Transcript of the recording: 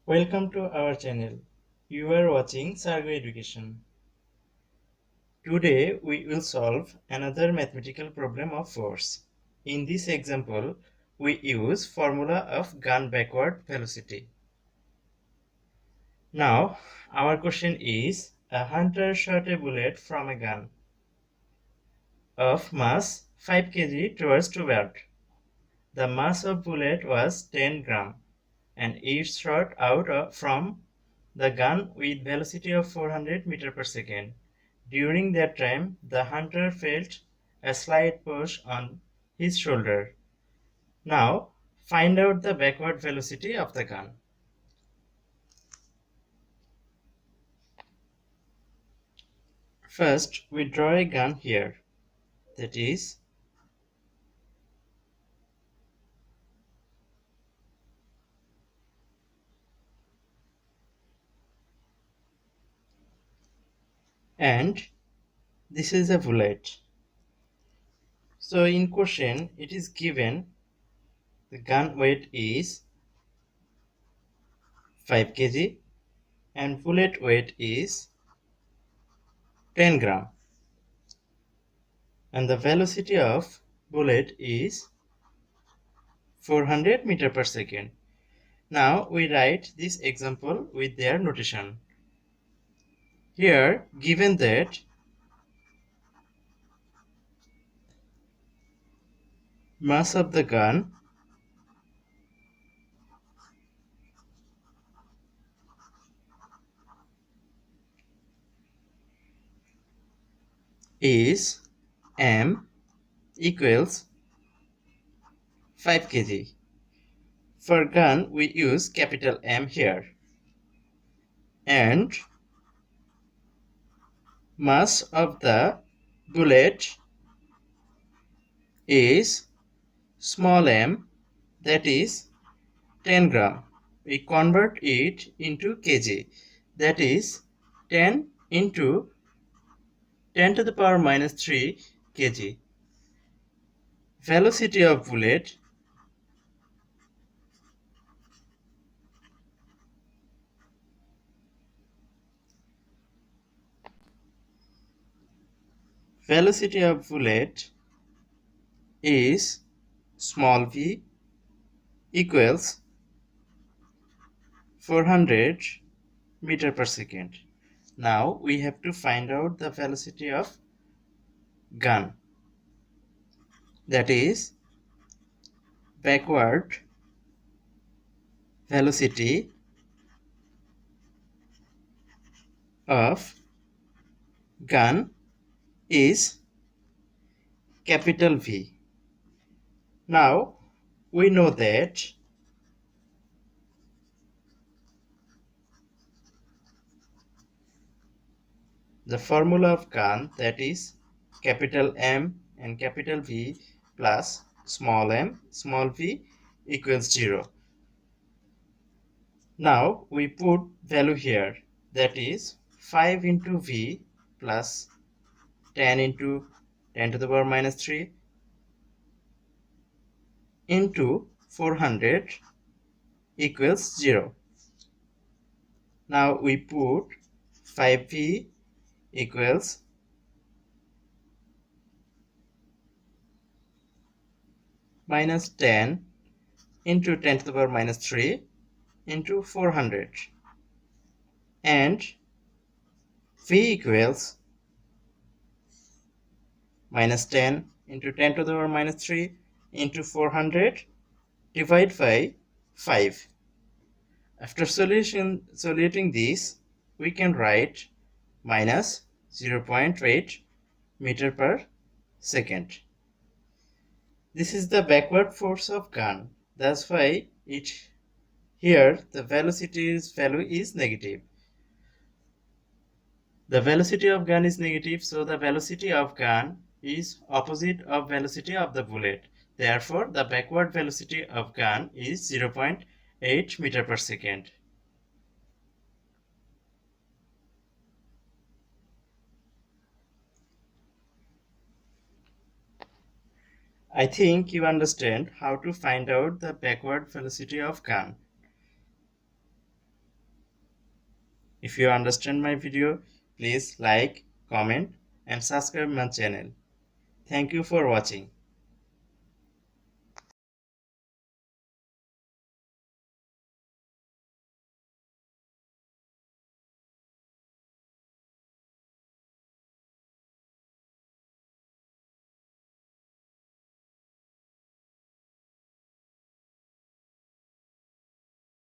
Welcome to our channel. You are watching Sargo Education. Today we will solve another mathematical problem of force. In this example, we use formula of gun backward velocity. Now, our question is, a hunter shot a bullet from a gun of mass 5 kg towards to bird. The mass of bullet was 10 gram and it shot out from the gun with velocity of 400 meters per second. During that time, the hunter felt a slight push on his shoulder. Now, find out the backward velocity of the gun. First, we draw a gun here. That is, and this is a bullet. So in question, it is given the gun weight is 5 kg and bullet weight is 10 gram. And the velocity of bullet is 400 meters per second. Now we write this example with their notation. Here, given that mass of the gun is m equals 5 kg. For gun, we use capital M here. And mass of the bullet is small m, that is 10 gram. We convert it into kg, that is 10 into 10 to the power minus 3 kg. Velocity of bullet is small v equals 400 meter per second. Now we have to find out the velocity of gun, that is backward velocity of gun is capital V. Now we know that the formula of gun, that is capital M and capital V plus small m small v equals 0. Now we put value here, that is 5 into v plus 10 into 10 to the power minus 3 into 400 equals 0. Now we put 5v equals minus 10 into 10 to the power minus 3 into 400, and v equals minus 10 into 10 to the power minus 3 into 400 divided by 5. After soluting this, we can write minus 0.8 meter per second. This is the backward force of gun. That's why here the velocity's value is negative. The velocity of gun is negative, so the velocity of gun is opposite of velocity of the bullet. Therefore, the backward velocity of gun is 0.8 meter per second. I think you understand how to find out the backward velocity of gun. If you understand my video, please like, comment and subscribe my channel. Thank you for watching.